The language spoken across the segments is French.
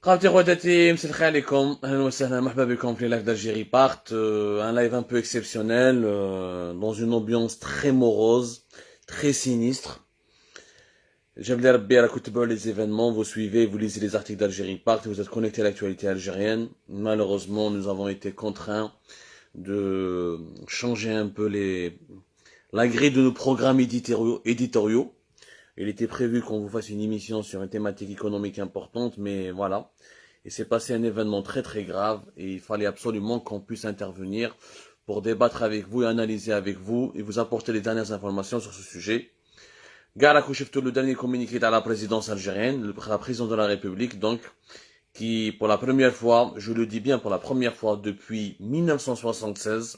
خاوتي خواتاتي مسلخي عليكم اهلا وسهلا مرحبا بكم في لايف d'Algérie part un live un peu exceptionnel dans une ambiance très morose très sinistre. J'aime ربي راكم تتبعوا les événements, vous suivez, vous lisez les articles d'Algérie part, vous êtes connectés à l'actualité algérienne. Malheureusement nous avons été contraints de changer un peu la grille de nos programmes éditoriaux. Il était prévu qu'on vous fasse une émission sur une thématique économique importante, mais voilà. Il s'est passé un événement très très grave et il fallait absolument qu'on puisse intervenir pour débattre avec vous et analyser avec vous et vous apporter les dernières informations sur ce sujet. Gare à le dernier communiqué de la présidence algérienne, la présidence de la République, donc, qui pour la première fois, je le dis bien pour la première fois depuis 1976,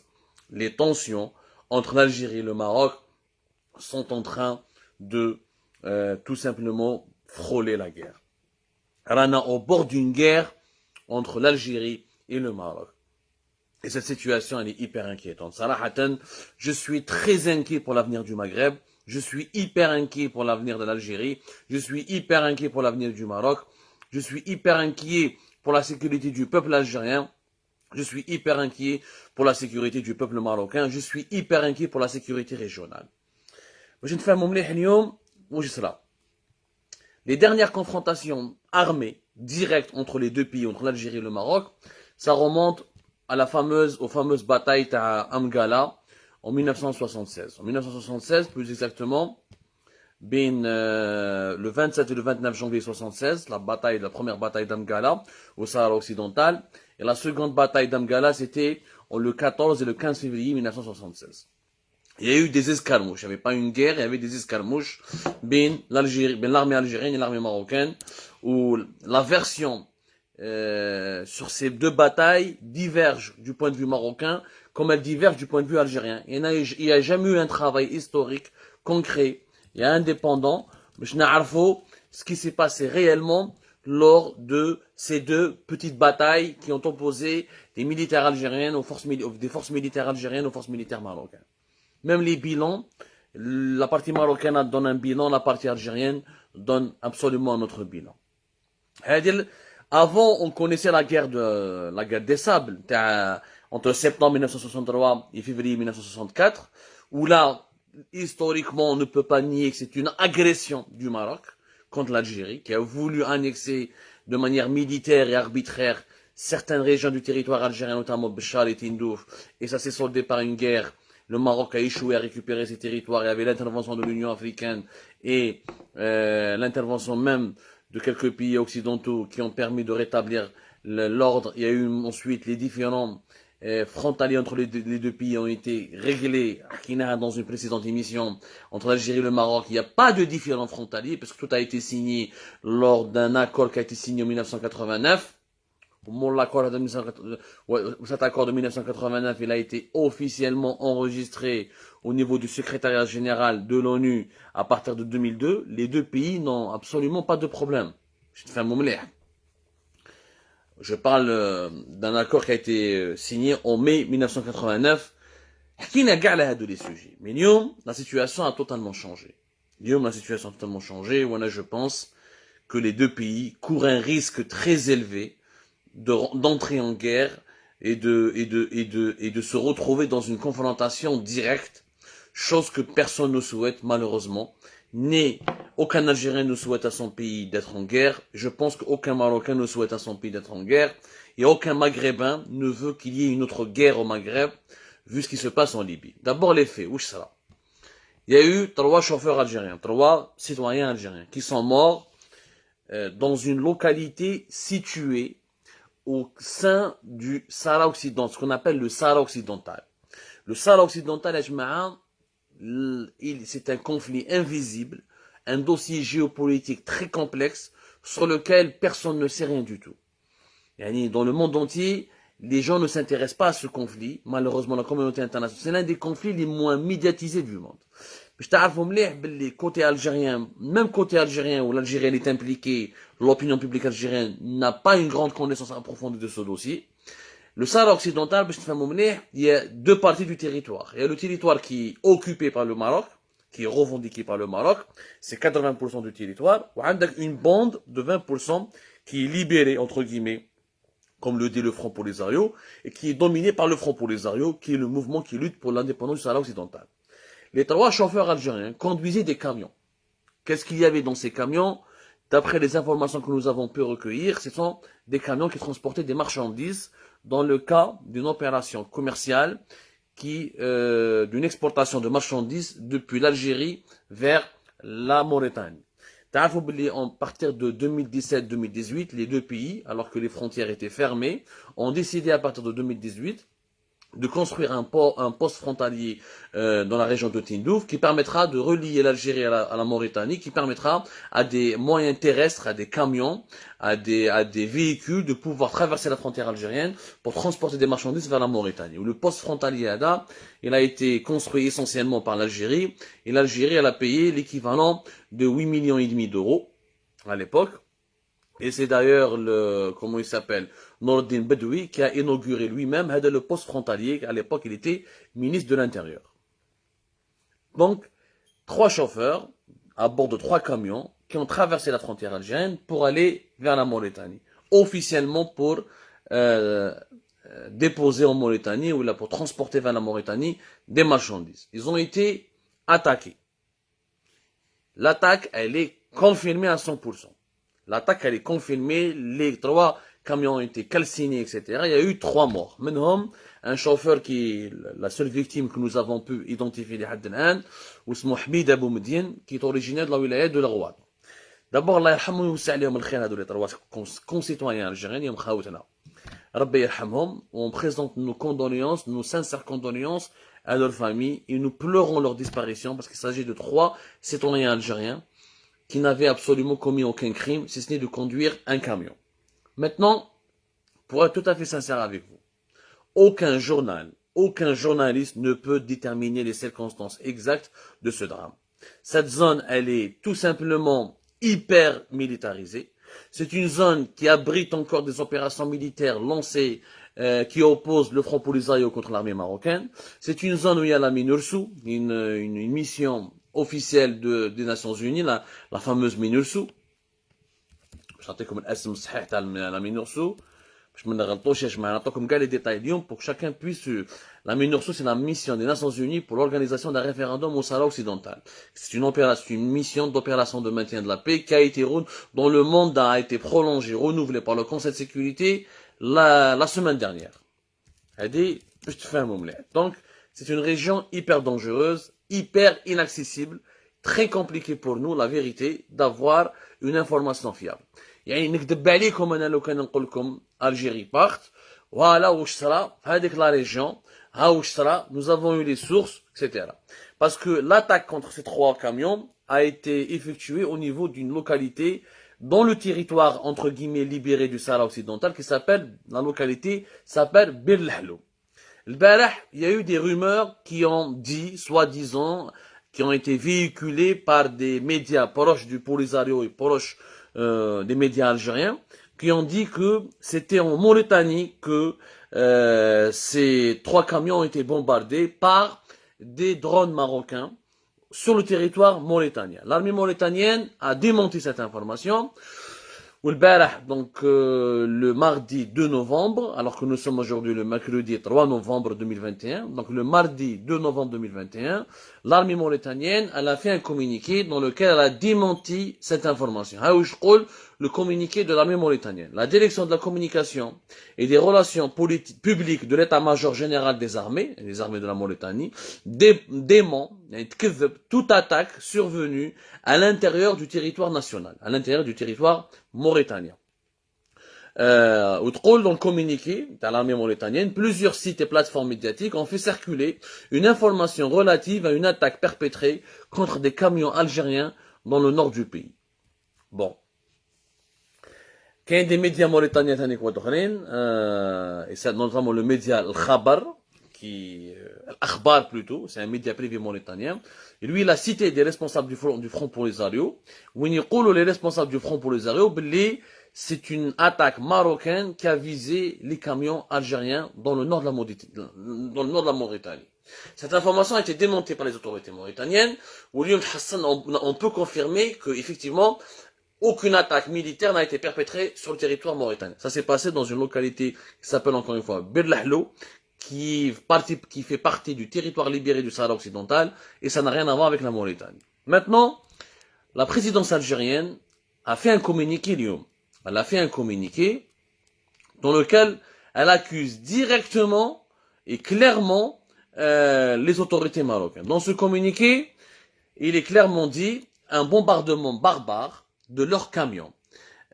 les tensions entre l'Algérie et le Maroc sont en train de tout simplement frôler la guerre. Rana au bord d'une guerre entre l'Algérie et le Maroc. Et cette situation, elle est hyper inquiétante. Sarahatan, je suis très inquiet pour l'avenir du Maghreb. Je suis hyper inquiet pour l'avenir de l'Algérie. Je suis hyper inquiet pour l'avenir du Maroc. Je suis hyper inquiet pour la sécurité du peuple algérien. Je suis hyper inquiet pour la sécurité du peuple marocain. Je suis hyper inquiet pour la sécurité régionale. Je ne fais mon Les dernières confrontations armées, directes entre les deux pays, entre l'Algérie et le Maroc, ça remonte à aux fameuses batailles à Amgala en 1976. En 1976, plus exactement, le 27 et le 29 janvier 1976, la première bataille d'Amgala au Sahara occidental, et la seconde bataille d'Amgala, c'était le 14 et le 15 février 1976. Il y a eu des escarmouches. Il n'y avait pas une guerre, il y avait des escarmouches l'armée algérienne et l'armée marocaine, où la version sur ces deux batailles diverge du point de vue marocain, comme elle diverge du point de vue algérien. Il n'y a jamais eu un travail historique, concret et indépendant, ce qui s'est passé réellement lors de ces deux petites batailles qui ont opposé des militaires algériennes des forces militaires algériennes aux forces militaires marocaines. Même les bilans, la partie marocaine donne un bilan, la partie algérienne donne absolument un autre bilan. Avant, on connaissait la guerre des sables, entre septembre 1963 et février 1964, où là, historiquement, on ne peut pas nier que c'est une agression du Maroc contre l'Algérie, qui a voulu annexer de manière militaire et arbitraire certaines régions du territoire algérien, notamment Béchar et Tindouf, et ça s'est soldé par une guerre. Le Maroc a échoué à récupérer ses territoires. Il y avait l'intervention de l'Union africaine et l'intervention même de quelques pays occidentaux qui ont permis de rétablir l'ordre. Il y a eu ensuite les différents frontaliers entre les deux pays ont été réglés. Dans une précédente émission, entre l'Algérie et le Maroc, il n'y a pas de différents frontaliers parce que tout a été signé lors d'un accord qui a été signé en 1989. Cet accord de 1989, il a été officiellement enregistré au niveau du secrétariat général de l'ONU à partir de 2002. Les deux pays n'ont absolument pas de problème. Je parle d'un accord qui a été signé en mai 1989. Mais la situation a totalement changé. Je pense que les deux pays courent un risque très élevé d'entrer en guerre et de se retrouver dans une confrontation directe, chose que personne ne souhaite malheureusement. Aucun Algérien ne souhaite à son pays d'être en guerre. Je pense qu'aucun Marocain ne souhaite à son pays d'être en guerre. Et aucun Maghrébin ne veut qu'il y ait une autre guerre au Maghreb, vu ce qui se passe en Libye. D'abord les faits, où sera? Il y a eu 3 chauffeurs algériens, 3 citoyens algériens qui sont morts dans une localité située au sein du Sahara occidental, ce qu'on appelle le Sahara occidental. Le Sahara occidental, c'est un conflit invisible, un dossier géopolitique très complexe sur lequel personne ne sait rien du tout. Dans le monde entier, les gens ne s'intéressent pas à ce conflit. Malheureusement, la communauté internationale, c'est l'un des conflits les moins médiatisés du monde. Je t'arrive côté algérien, même côté algérien où l'Algérie est impliquée, l'opinion publique algérienne n'a pas une grande connaissance approfondie de ce dossier. Le Sahara occidental, il y a deux parties du territoire. Il y a le territoire qui est occupé par le Maroc, qui est revendiqué par le Maroc, c'est 80% du territoire, ou une bande de 20% qui est libéré, entre guillemets, comme le dit le Front Polisario, et qui est dominé par le Front Polisario, qui est le mouvement qui lutte pour l'indépendance du Sahara occidental. Les 3 chauffeurs algériens conduisaient des camions. Qu'est-ce qu'il y avait dans ces camions? D'après les informations que nous avons pu recueillir, ce sont des camions qui transportaient des marchandises dans le cas d'une opération commerciale d'une exportation de marchandises depuis l'Algérie vers la Mauritanie. À partir de 2017-2018, les deux pays, alors que les frontières étaient fermées, ont décidé à partir de 2018 de construire un poste frontalier dans la région de Tindouf qui permettra de relier l'Algérie à la Mauritanie, qui permettra à des moyens terrestres, à des camions, à des véhicules de pouvoir traverser la frontière algérienne pour transporter des marchandises vers la Mauritanie. Le poste frontalier Ada, il a été construit essentiellement par l'Algérie, et l'Algérie elle a payé l'équivalent de 8,5 millions d'euros à l'époque. Et c'est d'ailleurs comment il s'appelle, Nourdine Bedoui, qui a inauguré lui-même le poste frontalier. À l'époque, il était ministre de l'Intérieur. Donc, 3 chauffeurs à bord de 3 camions qui ont traversé la frontière algérienne pour aller vers la Mauritanie. Officiellement pour déposer en Mauritanie ou là pour transporter vers la Mauritanie des marchandises. Ils ont été attaqués. L'attaque, elle est confirmée à 100%. L'attaque, elle est confirmée, les 3 camions ont été calcinés, etc. Il y a eu 3 morts. Menhom, un chauffeur qui est la seule victime que nous avons pu identifier لحد الآن, واسمه حميد أبو مدين, qui est originaire de la wilaya de l'Arwad. D'abord, Allah yarhamhum ويوسع عليهم الخير هذول les 3 concitoyens algériens, يوم خاوتنا. ربي يرحمهم, on présente nos condoléances, nos sincères condoléances à leur famille, et nous pleurons leur disparition parce qu'il s'agit de 3 citoyens algériens qui n'avait absolument commis aucun crime, si ce n'est de conduire un camion. Maintenant, pour être tout à fait sincère avec vous, aucun journaliste ne peut déterminer les circonstances exactes de ce drame. Cette zone, elle est tout simplement hyper militarisée. C'est une zone qui abrite encore des opérations militaires lancées qui opposent le Front Polisario contre l'armée marocaine. C'est une zone où il y a la MINURSO, une mission officielle des Nations Unies, la fameuse MINURSO. Je vais comme الاسم الصحيح تاع la MINURSO. Je me نغلطوش je vais comme les détails pour que chacun puisse. La MINURSO, c'est la mission des Nations Unies pour l'organisation d'un référendum au Sahara occidental. C'est une mission d'opération de maintien de la paix qui a été dont le mandat a été prolongé, renouvelé par le Conseil de sécurité la semaine dernière. Donc, c'est une région hyper dangereuse, hyper inaccessible, très compliqué pour nous, la vérité, d'avoir une information fiable. يعني نكذب عليكم انا لو كان نقول لكم Algérie part, voilà واش صرا هذيك la région, ها واش صرا, nous avons eu les sources, etc. Parce que l'attaque contre ces 3 camions a été effectuée au niveau d'une localité dans le territoire entre guillemets libéré du Sahara occidental la localité s'appelle Bir Lhalo. Il y a eu des rumeurs qui ont dit, soi-disant, qui ont été véhiculées par des médias proches du Polisario et proches des médias algériens, qui ont dit que c'était en Mauritanie que ces 3 camions ont été bombardés par des drones marocains sur le territoire mauritanien. L'armée mauritanienne a démenti cette information. Donc le mardi 2 novembre, alors que nous sommes aujourd'hui le mercredi 3 novembre 2021, donc le mardi 2 novembre 2021, l'armée mauritanienne elle a fait un communiqué dans lequel elle a démenti cette information. Le communiqué de l'armée mauritanienne. La direction de la communication et des relations politiques publiques de l'état-major général des armées, les armées de la Mauritanie, dément toute attaque survenue à l'intérieur du territoire national, à l'intérieur du territoire mauritanien. Dans le communiqué de l'armée mauritanienne, plusieurs sites et plateformes médiatiques ont fait circuler une information relative à une attaque perpétrée contre des camions algériens dans le nord du pays. Bon. كاين des médias mauritaniens ثاني واحدين et c'est notamment le média Al-Khabar qui Al-Akhbar plutôt, c'est un média privé mauritanien. Et lui il a cité des responsables du Front Polisario où ils disent les responsables du Front Polisario que c'est une attaque marocaine qui a visé les camions algériens dans le nord de la Mauritanie. Cette information a été démentée par les autorités mauritaniennes où on peut confirmer que effectivement aucune attaque militaire n'a été perpétrée sur le territoire mauritanien. Ça s'est passé dans une localité qui s'appelle encore une fois Birlahlo, qui fait partie du territoire libéré du Sahara occidental, et ça n'a rien à voir avec la Mauritanie. Maintenant, la présidence algérienne a fait un communiqué, Lyon. Elle a fait un communiqué dans lequel elle accuse directement et clairement les autorités marocaines. Dans ce communiqué, il est clairement dit un bombardement barbare de leurs camions.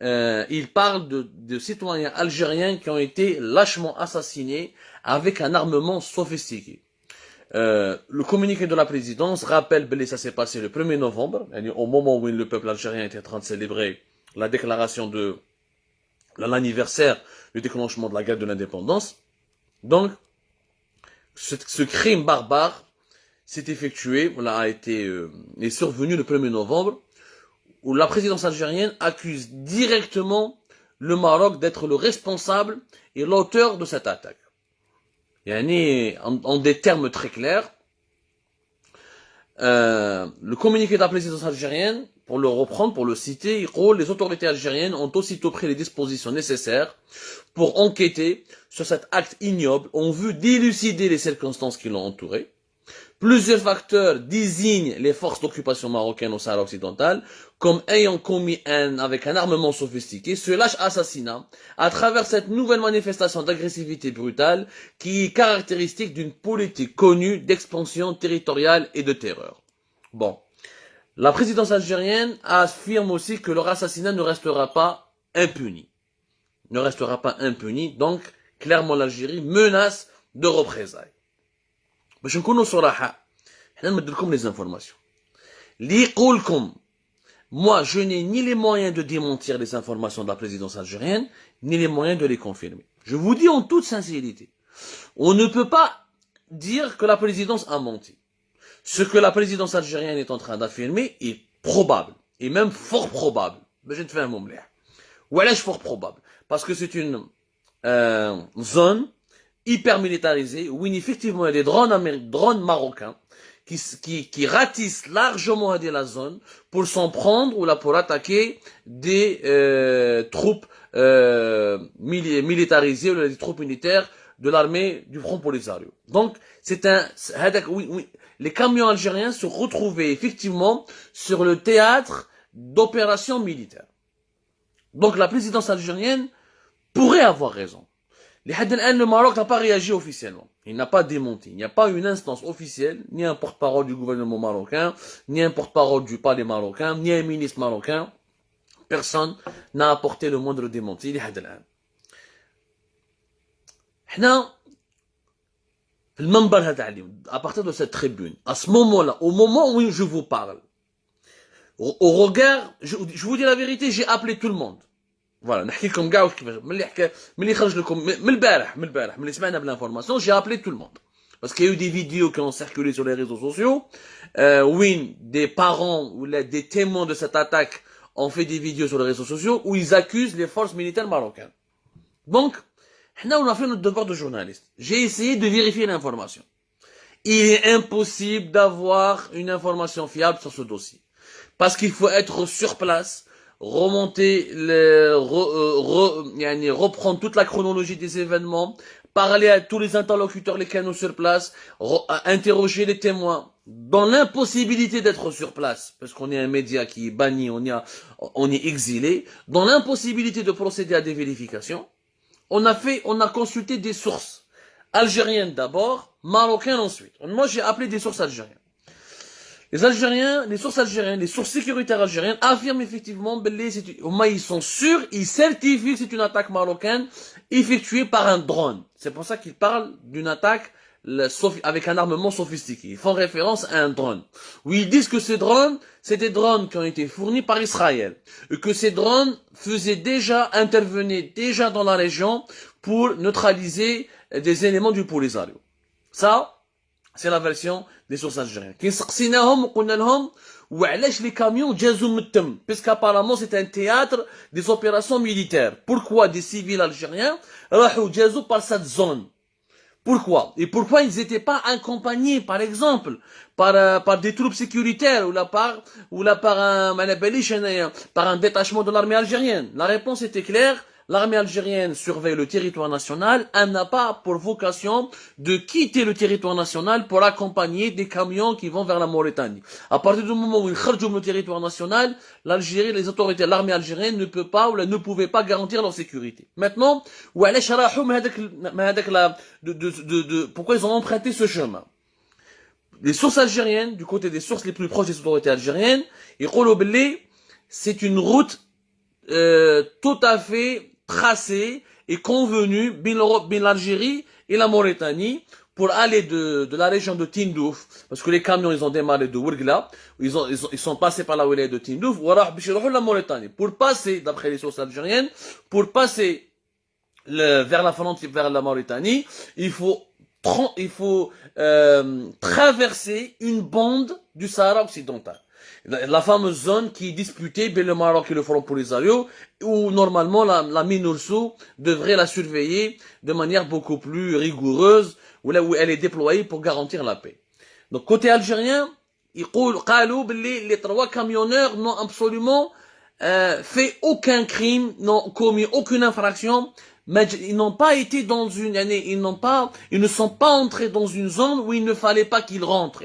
Il parle de citoyens algériens qui ont été lâchement assassinés avec un armement sophistiqué. Le communiqué de la présidence rappelle que ça s'est passé le 1er novembre, au moment où le peuple algérien était en train de célébrer la déclaration de l'anniversaire du déclenchement de la guerre de l'indépendance. Donc, ce crime barbare s'est effectué, est survenu le 1er novembre, où la présidence algérienne accuse directement le Maroc d'être le responsable et l'auteur de cette attaque. En des termes très clairs, le communiqué de la présidence algérienne, pour le reprendre, pour le citer, les autorités algériennes ont aussitôt pris les dispositions nécessaires pour enquêter sur cet acte ignoble en vue d'élucider les circonstances qui l'ont entouré. Plusieurs facteurs désignent les forces d'occupation marocaines au Sahara occidental comme ayant commis avec un armement sophistiqué ce lâche assassinat à travers cette nouvelle manifestation d'agressivité brutale qui est caractéristique d'une politique connue d'expansion territoriale et de terreur. Bon. La présidence algérienne affirme aussi que leur assassinat ne restera pas impuni. Ne restera pas impuni, donc clairement l'Algérie menace de représailles. باش نكونوا صراحة احنا نمدلكم les informations اللي يقولكم moi je n'ai ni les moyens de démentir les informations de la présidence algérienne ni les moyens de les confirmer. Je vous dis en toute sincérité, on ne peut pas dire que la présidence a menti. Ce que la présidence algérienne est en train d'affirmer est probable et même fort probable. باش نتفاهموا مليح. وعلاش fort probable? Parce que c'est une zone hyper militarisé, où effectivement il y a des drones marocains qui ratissent largement la zone pour s'en prendre ou là pour attaquer des troupes militarisées ou des troupes militaires de l'armée du Front Polisario. Donc les camions algériens se retrouvaient effectivement sur le théâtre d'opérations militaires. Donc la présidence algérienne pourrait avoir raison. Le Maroc n'a pas réagi officiellement. Il n'a pas démenti. Il n'y a pas une instance officielle, ni un porte-parole du gouvernement marocain, ni un porte-parole du palais marocain, ni un ministre marocain. Personne n'a apporté le moindre démenti. À partir de cette tribune, à ce moment-là, au moment où je vous parle, au regard, je vous dis la vérité, j'ai appelé tout le monde. Voilà, نحكي لكم كاع واش كيفاش ملي خرج لكم من البارح ملي سمعنا بالانفورماسيون j'ai appelé tout le monde parce qu'il y a eu des vidéos qui ont circulé sur les réseaux sociaux où des parents ou des témoins de cette attaque ont fait des vidéos sur les réseaux sociaux où ils accusent les forces militaires marocaines. Donc, on a fait notre devoir de journaliste. J'ai essayé de vérifier l'information. Il est impossible d'avoir une information fiable sur ce dossier parce qu'il faut être sur place, remonter, reprendre toute la chronologie des événements, parler à tous les interlocuteurs, les canaux sur place, interroger les témoins, dans l'impossibilité d'être sur place, parce qu'on est un média qui est banni, on est exilé, dans l'impossibilité de procéder à des vérifications, on a consulté des sources algériennes d'abord, marocaines ensuite. Moi, j'ai appelé des sources algériennes. Les sources sécuritaires algériennes affirment effectivement, ils sont sûrs, ils certifient que c'est une attaque marocaine effectuée par un drone. C'est pour ça qu'ils parlent d'une attaque avec un armement sophistiqué. Ils font référence à un drone. Où ils disent que ces drones, c'est des drones qui ont été fournis par Israël. Et que ces drones intervenaient déjà dans la région pour neutraliser des éléments du Polisario. Ça, c'est la version des sources algériennes. كنسقسيناهم وقلنا لهم وعلاش les camions جازوا من التم puisqu'apparemment c'est un théâtre des opérations militaires. Pourquoi des civils algériens راحوا جازوا par cette zone? Pourquoi? Et pourquoi ils n'étaient pas accompagnés, par exemple, par des troupes sécuritaires par un détachement de l'armée algérienne? La réponse était claire. L'armée algérienne surveille le territoire national. Elle n'a pas pour vocation de quitter le territoire national pour accompagner des camions qui vont vers la Mauritanie. À partir du moment où ils sortent du territoire national, l'Algérie, les autorités, l'armée algérienne ne peut pas ou ne pouvait pas garantir leur sécurité. Maintenant, pourquoi ils ont emprunté ce chemin? Les sources algériennes, du côté des sources les plus proches des autorités algériennes, c'est une route tout à fait tracée et convenue bin l'Algérie et la Mauritanie pour aller de la région de Tindouf, parce que les camions ils ont démarré de Ouargla, ils sont passés par la wilaya de Tindouf, la Mauritanie, pour passer, d'après les sources algériennes, pour passer vers la frontière, vers la Mauritanie, il faut traverser une bande du Sahara occidental. La fameuse zone qui est disputée entre le Maroc et le Front Polisario, où normalement la MINURSO devrait la surveiller de manière beaucoup plus rigoureuse, où elle est déployée pour garantir la paix. Donc côté algérien, les trois camionneurs n'ont absolument fait aucun crime, n'ont commis aucune infraction, mais ils n'ont pas été dans ils ne sont pas entrés dans une zone où il ne fallait pas qu'ils rentrent.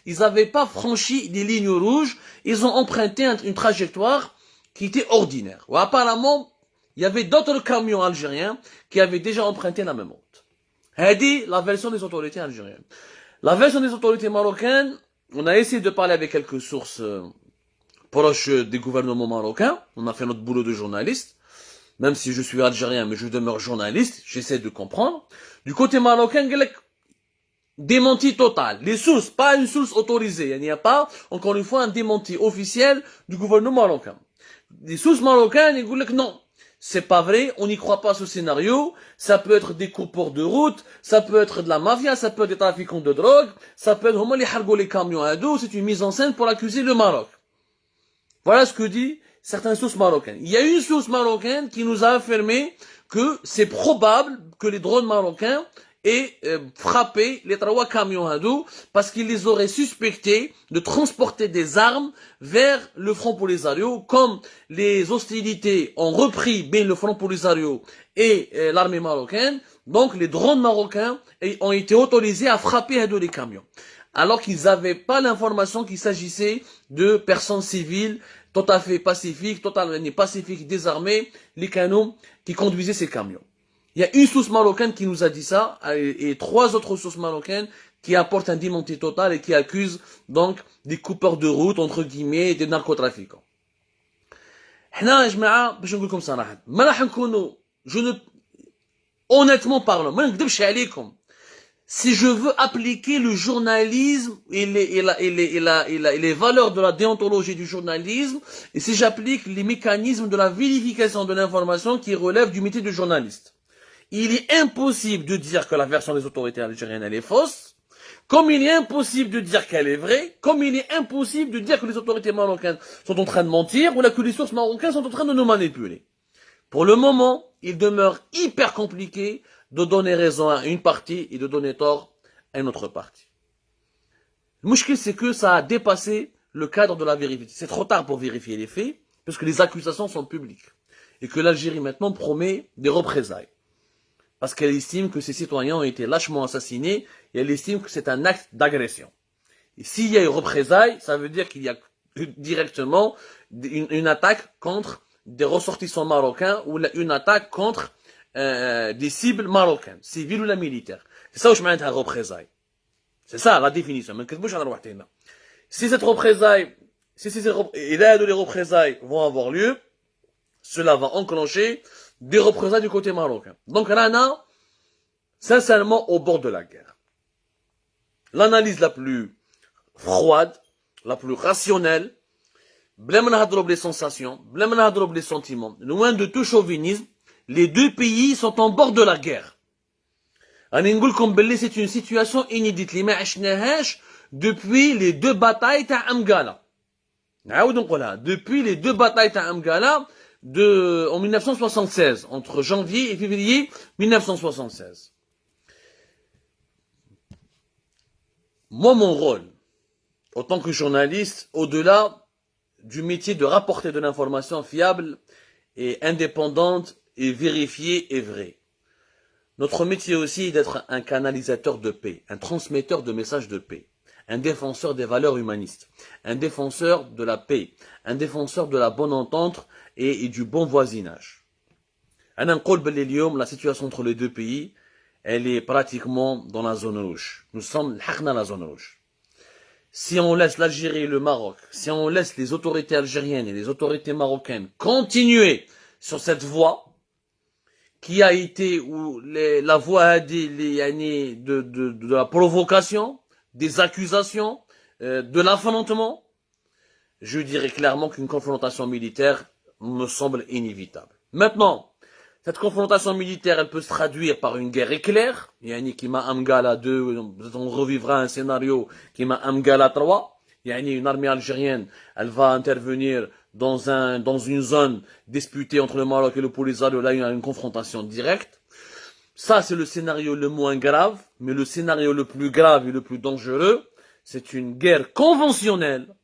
Ils n'avaient pas franchi des lignes rouges, ils ont emprunté une trajectoire qui était ordinaire. Ou apparemment, il y avait d'autres camions algériens qui avaient déjà emprunté la même route. C'est la version des autorités algériennes. La version des autorités marocaines, on a essayé de parler avec quelques sources proches des gouvernements marocains. On a fait notre boulot de journaliste. Même si je suis algérien, mais je demeure journaliste, j'essaie de comprendre. Du côté marocain, démenti total. Les sources, pas une source autorisée. Il n'y a pas, encore une fois, un démenti officiel du gouvernement marocain. Les sources marocaines, ils disent que non, c'est pas vrai, on n'y croit pas à ce scénario, ça peut être des coupeurs de route, ça peut être de la mafia, ça peut être des trafiquants de drogue, ça peut être les camions à dos, c'est une mise en scène pour accuser le Maroc. Voilà ce que dit certaines sources marocaines. Il y a une source marocaine qui nous a affirmé que c'est probable que les drones marocains aient frappé les trois camions à dos parce qu'ils les auraient suspectés de transporter des armes vers le Front Polisario. Comme les hostilités ont repris bien le Front Polisario et l'armée marocaine, donc les drones marocains ont été autorisés à frapper à dos les camions. Alors qu'ils n'avaient pas l'information qu'il s'agissait de personnes civiles tout à fait pacifiques, totalement pacifiques, désarmés, les canons qui conduisaient ces camions. Il y a une source marocaine qui nous a dit ça, et trois autres sources marocaines qui apportent un démenti total et qui accusent donc des coupeurs de route, entre guillemets, des narcotrafiquants. Honnêtement parlant, si je veux appliquer le journalisme et les valeurs de la déontologie du journalisme, et si j'applique les mécanismes de la vérification de l'information qui relèvent du métier de journaliste, il est impossible de dire que la version des autorités algériennes elle est fausse, comme il est impossible de dire qu'elle est vraie, comme il est impossible de dire que les autorités marocaines sont en train de mentir, ou que les sources marocaines sont en train de nous manipuler. Pour le moment, il demeure hyper compliqué de donner raison à une partie et de donner tort à une autre partie. Le mouchkil, c'est que ça a dépassé le cadre de la vérification. C'est trop tard pour vérifier les faits, puisque les accusations sont publiques. Et que l'Algérie maintenant promet des représailles. Parce qu'elle estime que ses citoyens ont été lâchement assassinés, et elle estime que c'est un acte d'agression. Et s'il y a une représailles, ça veut dire qu'il y a directement une attaque contre des ressortissants marocains, ou une attaque contre des cibles marocaines, civiles ou la militaire. C'est ça où je mets un représailles. C'est ça la définition. Si cette représaille, les représailles vont avoir lieu, cela va enclencher des représailles du côté marocain. Donc Rana, sincèrement, au bord de la guerre. L'analyse la plus froide, la plus rationnelle, les sensations, les sentiments, loin de tout chauvinisme, les deux pays sont en bord de la guerre. C'est une situation inédite. Depuis les deux batailles d'Amgala. Depuis les deux batailles d'Amgala en 1976, entre janvier et février 1976. Moi, mon rôle, en tant que journaliste, au-delà du métier de rapporter de l'information fiable et indépendante et vérifiée et vraie, notre métier aussi est d'être un canalisateur de paix, un transmetteur de messages de paix, un défenseur des valeurs humanistes, un défenseur de la paix, un défenseur de la bonne entente et du bon voisinage. La situation entre les deux pays, elle est pratiquement dans la zone rouge. Nous sommes dans la zone rouge. Si on laisse l'Algérie et le Maroc, si on laisse les autorités algériennes et les autorités marocaines continuer sur cette voie, qui a été la voie de la provocation, des accusations, de l'affrontement, je dirais clairement qu'une confrontation militaire me semble inévitable. Maintenant, cette confrontation militaire, elle peut se traduire par une guerre éclair, qui m'a Amgala 2, on revivra un scénario qui m'a Amgala 3, une armée algérienne, elle va intervenir dans une zone disputée entre le Maroc et le Polisario, là il y a une confrontation directe. Ça c'est le scénario le moins grave, mais le scénario le plus grave et le plus dangereux, c'est une guerre conventionnelle,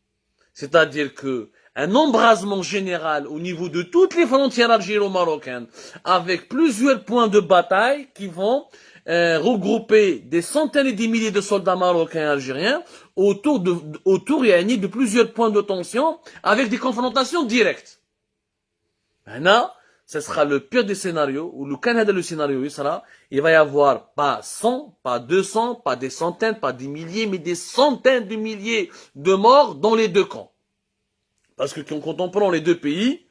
c'est-à-dire que un embrasement général au niveau de toutes les frontières algéro-marocaines, avec plusieurs points de bataille qui vont regrouper des centaines et des milliers de soldats marocains et algériens autour de plusieurs points de tension avec des confrontations directes. Maintenant, ce sera le pire des scénarios, ou le Canada le scénario, il va y avoir pas 100, pas 200, pas des centaines, pas des milliers, mais des centaines de milliers de morts dans les deux camps. Parce que quand on prend les deux pays,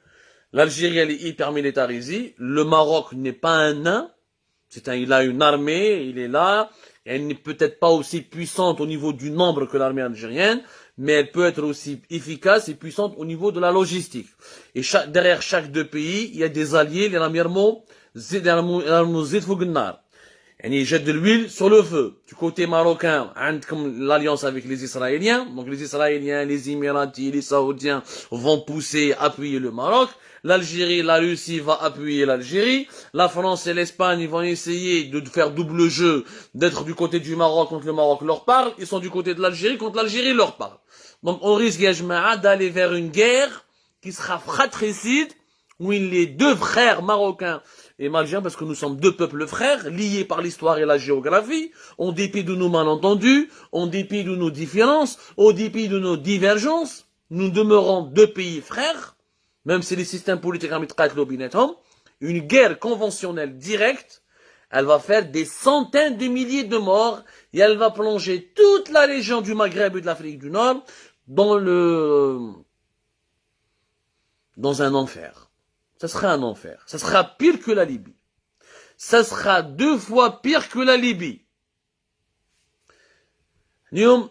l'Algérie elle est hyper militarisée, le Maroc n'est pas un nain, il a une armée, il est là, elle n'est peut-être pas aussi puissante au niveau du nombre que l'armée algérienne, mais elle peut être aussi efficace et puissante au niveau de la logistique. Et derrière chaque deux pays, il y a des alliés, les Amirmo, ils jettent de l'huile sur le feu. Du côté marocain, comme l'alliance avec les Israéliens, donc les Israéliens, les Émiratis, les Saoudiens vont pousser, appuyer le Maroc. L'Algérie, la Russie va appuyer l'Algérie. La France et l'Espagne vont essayer de faire double jeu, d'être du côté du Maroc quand le Maroc leur parle. Ils sont du côté de l'Algérie quand l'Algérie leur parle. Donc on risque, d'aller vers une guerre qui sera fratricide, où les deux frères marocains et maliens, parce que nous sommes deux peuples frères, liés par l'histoire et la géographie, en dépit de nos malentendus, en dépit de nos différences, au dépit de nos divergences, nous demeurons deux pays frères, même si les systèmes politiques une guerre conventionnelle directe, elle va faire des centaines de milliers de morts, et elle va plonger toute la région du Maghreb et de l'Afrique du Nord dans un enfer. Ça sera un enfer. Ça sera pire que la Libye. Ça sera 2 fois pire que la Libye. Moi,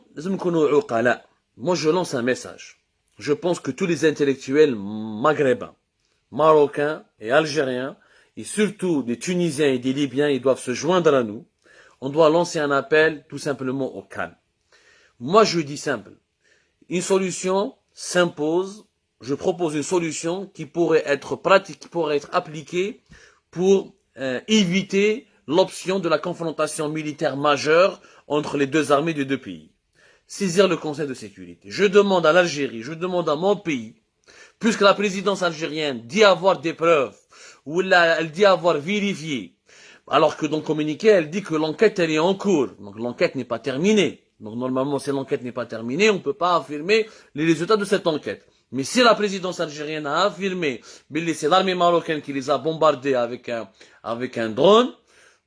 je lance un message. Je pense que tous les intellectuels maghrébins, marocains et algériens, et surtout des Tunisiens et des Libyens, ils doivent se joindre à nous. On doit lancer un appel tout simplement au calme. Moi, je dis simple. Une solution s'impose. Je propose une solution qui pourrait être pratique, qui pourrait être appliquée pour éviter l'option de la confrontation militaire majeure entre les deux armées des deux pays. Saisir le Conseil de sécurité. Je demande à l'Algérie, je demande à mon pays, puisque la présidence algérienne dit avoir des preuves, ou elle dit avoir vérifié, alors que dans le communiqué, elle dit que l'enquête elle est en cours. Donc l'enquête n'est pas terminée. Donc normalement, si l'enquête n'est pas terminée, on ne peut pas affirmer les résultats de cette enquête. Mais si la présidence algérienne a affirmé, mais c'est l'armée marocaine qui les a bombardés avec un drone,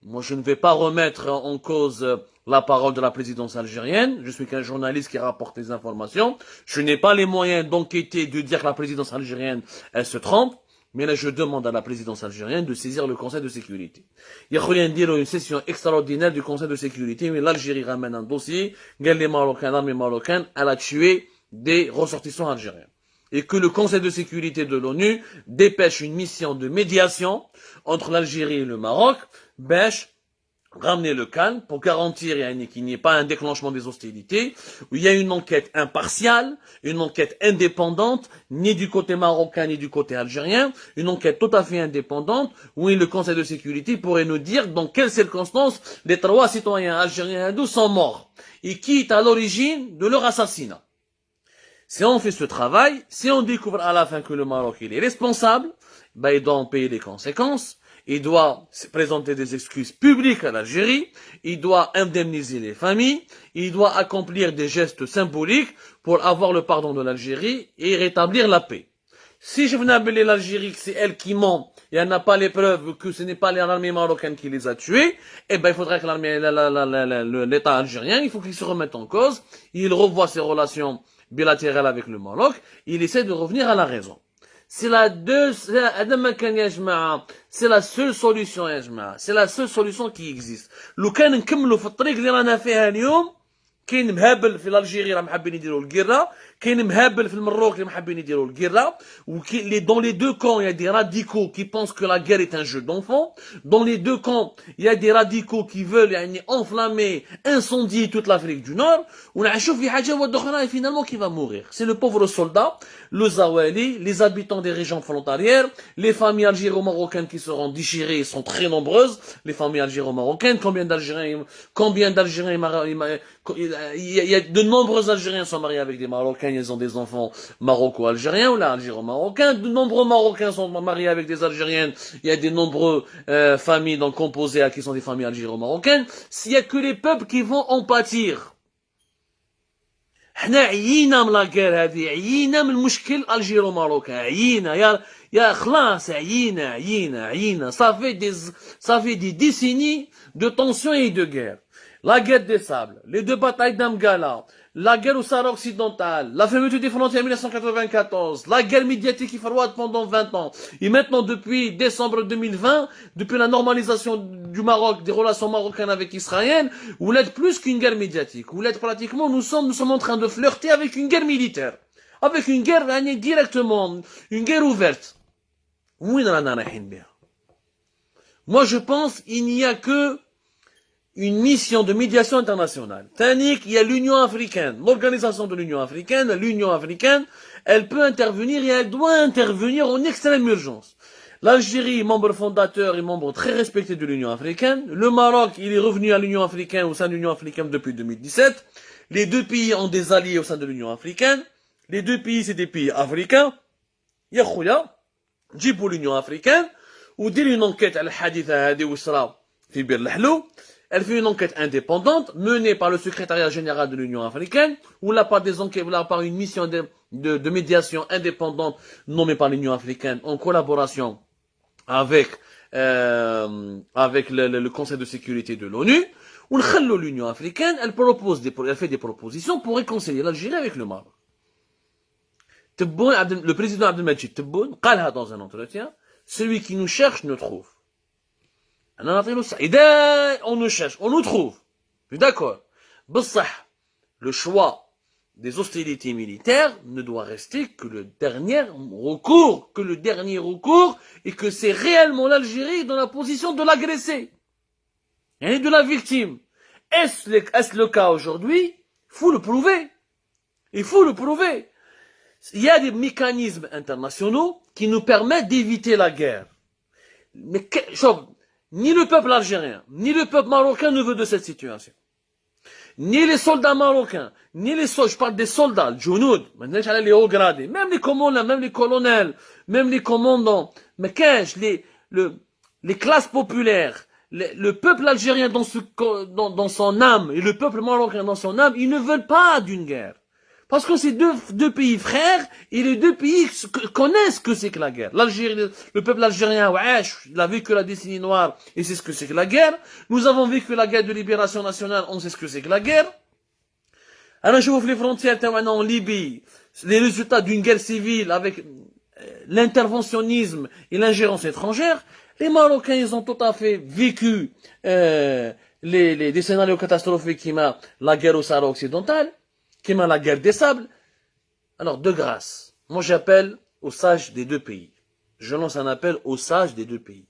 moi je ne vais pas remettre en cause la parole de la présidence algérienne. Je suis qu'un journaliste qui rapporte les informations. Je n'ai pas les moyens d'enquêter, de dire que la présidence algérienne, elle se trompe. Mais là, je demande à la présidence algérienne de saisir le Conseil de sécurité. Il y a rien dire une session extraordinaire du Conseil de sécurité, mais l'Algérie ramène un dossier, les Marocains, l'armée marocaine, elle a tué des ressortissants algériens. Et que le Conseil de sécurité de l'ONU dépêche une mission de médiation entre l'Algérie et le Maroc, ramener le calme pour garantir qu'il n'y ait pas un déclenchement des hostilités, où il y a une enquête impartiale, une enquête indépendante, ni du côté marocain ni du côté algérien, une enquête tout à fait indépendante, où le Conseil de sécurité pourrait nous dire dans quelles circonstances les 3 citoyens algériens hindous sont morts. et qui est à l'origine de leur assassinat. Si on fait ce travail, si on découvre à la fin que le Maroc il est responsable, ben il doit en payer les conséquences, il doit présenter des excuses publiques à l'Algérie, il doit indemniser les familles, il doit accomplir des gestes symboliques pour avoir le pardon de l'Algérie et rétablir la paix. Si je venais appeler l'Algérie que c'est elle qui ment, et elle n'a pas les preuves que ce n'est pas l'armée marocaine qui les a tués, eh ben il faudrait que l'État algérien, il faut qu'il se remette en cause, il revoie ses relations bilatérales avec le Maroc, il essaie de revenir à la raison. C'est la seule solution يا جماعة. C'est la seule solution qui existe. لو كان نكملوا في الطريق اللي رانا فيها اليوم كاين مهابل في الجيري راهم حابين يديروا القرة كاين مهابل في المروك اللي حابين يديروا القرة dans les deux camps il y a des radicaux qui pensent que la guerre est un jeu d'enfant dans les deux camps il y a des radicaux qui veulent يعني enflammer incendier toute l'Afrique du Nord ونعيشوا في حاجة واحدة أخرى finalement qui va mourir c'est le pauvre soldat le Zawali les habitants des régions frontalières les familles algéro-marocaines qui seront déchirées sont très nombreuses les familles algéro-marocaines combien d'Algériens il y a de nombreux Algériens sont mariés avec des Marocains, ils ont des enfants maroco-algériens ou là, algéro-marocains. De nombreux Marocains sont mariés avec des Algériennes. Il y a de nombreuses familles donc composées qui sont des familles algéro-marocaines. S'il y a que les peuples qui vont en pâtir. احنا عيينا من لا guerre هذه عيينا من المشكل الجيرو-marocain عيينا يا خلاص عيينا ça fait des décennies de tensions et de guerre. La guerre des sables, les deux batailles d'Amgala, la guerre au Sahara occidental, la fermeture des frontières en 1994, la guerre médiatique qui froide pendant 20 ans. Et maintenant, depuis décembre 2020, depuis la normalisation du Maroc, des relations marocaines avec Israël, vous l'êtes plus qu'une guerre médiatique. Vous l'êtes pratiquement, nous sommes en train de flirter avec une guerre militaire. Avec une guerre directement, une guerre ouverte. Moi, je pense, il n'y a que une mission de médiation internationale. Tanik, il y a l'Union africaine, l'organisation de l'Union africaine, elle peut intervenir et elle doit intervenir en extrême urgence. L'Algérie, membre fondateur et membre très respecté de l'Union africaine. Le Maroc, il est revenu à l'Union africaine, au sein de l'Union africaine depuis 2017. Les deux pays ont des alliés au sein de l'Union africaine. Les deux pays, c'est des pays africains. Yakhouya, جيبوا l'Union africaine, ou dire une enquête à l'haditha hadi wusra fi Bir Lahlou. Elle fait une enquête indépendante menée par le secrétariat général de l'Union africaine ou là par des enquêtes, ou là par une mission de médiation indépendante nommée par l'Union africaine en collaboration avec le Conseil de sécurité de l'ONU. Ou l'Union africaine, elle fait des propositions pour réconcilier l'Algérie avec le Maroc. Le président Abdelmajid Tebboune, قالها dans un entretien, celui qui nous cherche nous trouve. On nous cherche, on nous trouve. D'accord. Le choix des hostilités militaires ne doit rester que le dernier recours, et que c'est réellement l'Algérie dans la position de l'agressé et de la victime. Est-ce le cas aujourd'hui? Il faut le prouver. Il y a des mécanismes internationaux qui nous permettent d'éviter la guerre. Mais ni le peuple algérien, ni le peuple marocain ne veut de cette situation. Ni les soldats marocains, je parle des soldats, le Jounoud, les hauts gradés, même les commandants, même les colonels, même les commandants, mais les classes populaires, le peuple algérien dans son âme, et le peuple marocain dans son âme, ils ne veulent pas d'une guerre. Parce que c'est deux pays frères, et les deux pays connaissent ce que c'est que la guerre. L'Algérie, le peuple algérien, il a vécu la décennie noire, et c'est ce que c'est que la guerre. Nous avons vécu la guerre de libération nationale, on sait ce que c'est que la guerre. Alors je ouvre les frontières maintenant en Libye, les résultats d'une guerre civile avec l'interventionnisme et l'ingérence étrangère. Les Marocains, ils ont tout à fait vécu des scénarios catastrophiques qui m'a la guerre au Sahara occidental, qui m'a la guerre des sables. Alors, de grâce, moi j'appelle aux sages des deux pays. Je lance un appel aux sages des deux pays.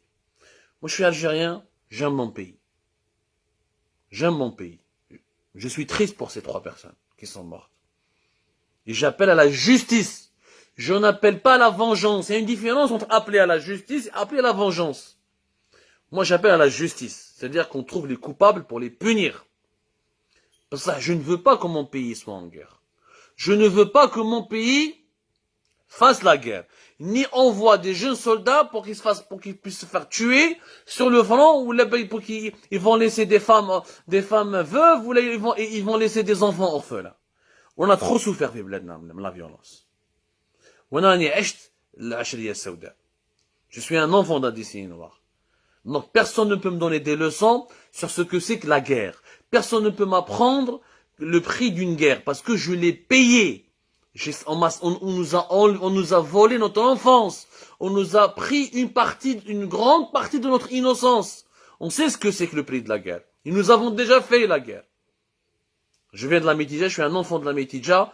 Moi je suis algérien, j'aime mon pays. Je suis triste pour ces 3 personnes qui sont mortes. Et j'appelle à la justice. Je n'appelle pas à la vengeance. Il y a une différence entre appeler à la justice et appeler à la vengeance. Moi j'appelle à la justice. C'est-à-dire qu'on trouve les coupables pour les punir. Parce que je ne veux pas que mon pays soit en guerre. Je ne veux pas que mon pays fasse la guerre. Ni envoie des jeunes soldats pour qu'ils puissent se faire tuer sur le front, ou pour qu'ils vont laisser des femmes veuves, ou ils vont laisser des enfants orphelins. On a trop souffert في بلادنا من la violence. وانا راني عشت العشرية السوداء. Je suis un enfant d'un décennie noir. Donc personne ne peut me donner des leçons sur ce que c'est que la guerre. Personne ne peut m'apprendre le prix d'une guerre parce que je l'ai payé. On nous a volé notre enfance. On nous a pris une grande partie de notre innocence. On sait ce que c'est que le prix de la guerre. Et nous avons déjà fait la guerre. Je viens de la Métidja, je suis un enfant de la Métidja.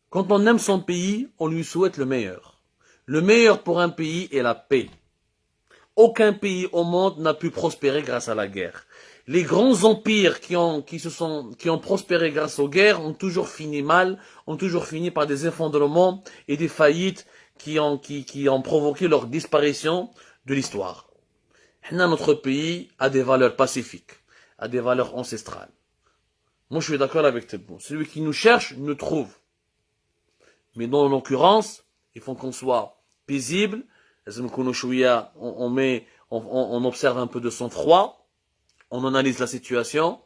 Quand on aime son pays, on lui souhaite le meilleur. Le meilleur pour un pays est la paix. Aucun pays au monde n'a pu prospérer grâce à la guerre. Les grands empires qui ont prospéré grâce aux guerres ont toujours fini mal, ont toujours fini par des effondrements et des faillites qui ont provoqué leur disparition de l'histoire. Notre pays a des valeurs pacifiques, a des valeurs ancestrales. Moi, je suis d'accord avec Tebboune. Celui qui nous cherche, nous trouve. Mais dans l'occurrence, il faut qu'on soit paisible. On observe un peu de sang-froid. On analyse la situation.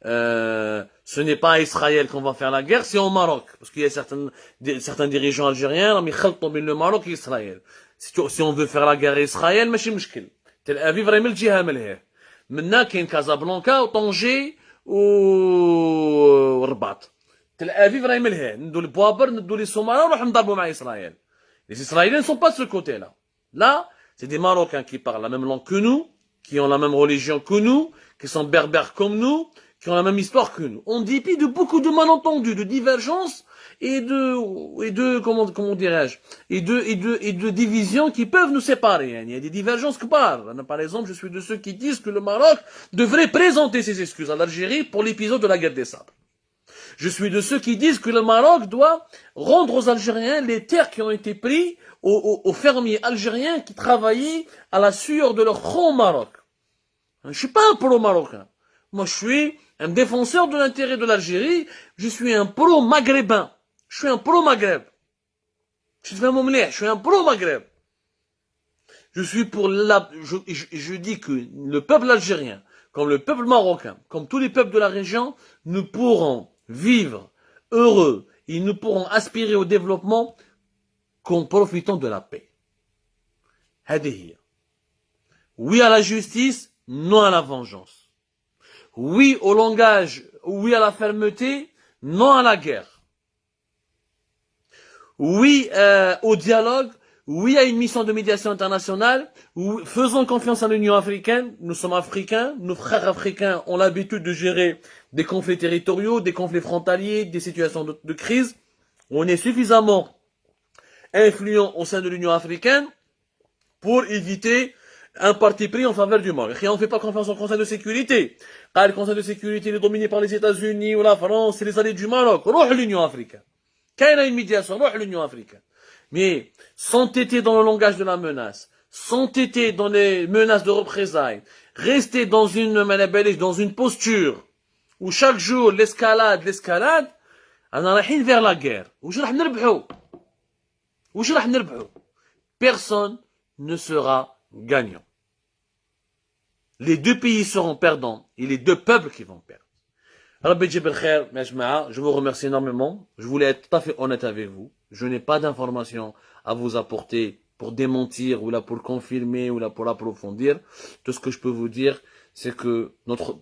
Ce n'est pas à Israël qu'on va faire la guerre, c'est au Maroc. Parce qu'il y a certains dirigeants algériens, mais le Maroc et Israël. Si on veut faire la guerre à Israël, ماشي مشكل. Tel Aviv راهي من الجهة من الهيه. منا كاين كازابلانكا وطنجي والرباط. Tel Aviv راهي من الهيه. ندو لبوابر ندو لي سومارا ونروح نضربوا مع إسرائيل. Les Israéliens ne sont pas de ce côté-là. Là, c'est des Marocains qui parlent la même langue que nous, qui ont la même religion que nous, qui sont berbères comme nous, qui ont la même histoire que nous. En dépit de beaucoup de malentendus, de divergences comment dirais-je, et de divisions qui peuvent nous séparer. Il y a des divergences que par exemple, je suis de ceux qui disent que le Maroc devrait présenter ses excuses à l'Algérie pour l'épisode de la guerre des sables. Je suis de ceux qui disent que le Maroc doit rendre aux Algériens les terres qui ont été prises aux fermiers algériens qui travaillaient à la sueur de leur front au Maroc. Je suis pas un pro-marocain. Moi, je suis un défenseur de l'intérêt de l'Algérie. Je suis un pro-maghrébin. Je suis un pro-maghreb. Je suis un pro-maghreb. Je suis pour je dis que le peuple algérien, comme le peuple marocain, comme tous les peuples de la région, nous pourrons vivre heureux et nous pourrons aspirer au développement qu'en profitant de la paix. Oui à la justice, non à la vengeance. Oui au langage, oui à la fermeté, non à la guerre. Oui au dialogue, oui à une mission de médiation internationale, faisons confiance à l'Union africaine, nous sommes africains, nos frères africains ont l'habitude de gérer des conflits territoriaux, des conflits frontaliers, des situations de crise. On est suffisamment influent au sein de l'Union africaine pour éviter un parti pris en faveur du Maroc. Et on ne fait pas confiance au Conseil de sécurité. Car le Conseil de sécurité est dominé par les États-Unis ou la France et les alliés du Maroc. Roh l'Union africaine. Quand il y a une médiation, roh l'Union africaine. Mais s'entêter dans le langage de la menace, s'entêter dans les menaces de représailles, rester dans une posture où chaque jour l'escalade, on رايحين vers la guerre. Personne ne sera gagnant. Les deux pays seront perdants et les deux peuples qui vont perdre. Je vous remercie énormément. Je voulais être tout à fait honnête avec vous. Je n'ai pas d'informations à vous apporter pour démentir ou là pour confirmer ou là pour approfondir. Tout ce que je peux vous dire, c'est que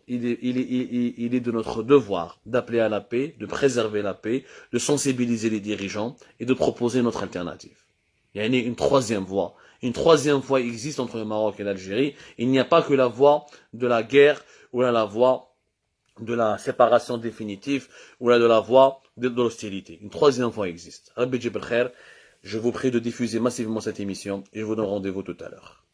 il est de notre devoir d'appeler à la paix, de préserver la paix, de sensibiliser les dirigeants et de proposer notre alternative. Il y a une troisième voie. Une troisième voie existe entre le Maroc et l'Algérie. Il n'y a pas que la voie de la guerre ou la voie de la séparation définitive ou de la voie de l'hostilité. Une troisième voie existe. Je vous prie de diffuser massivement cette émission et je vous donne rendez-vous tout à l'heure.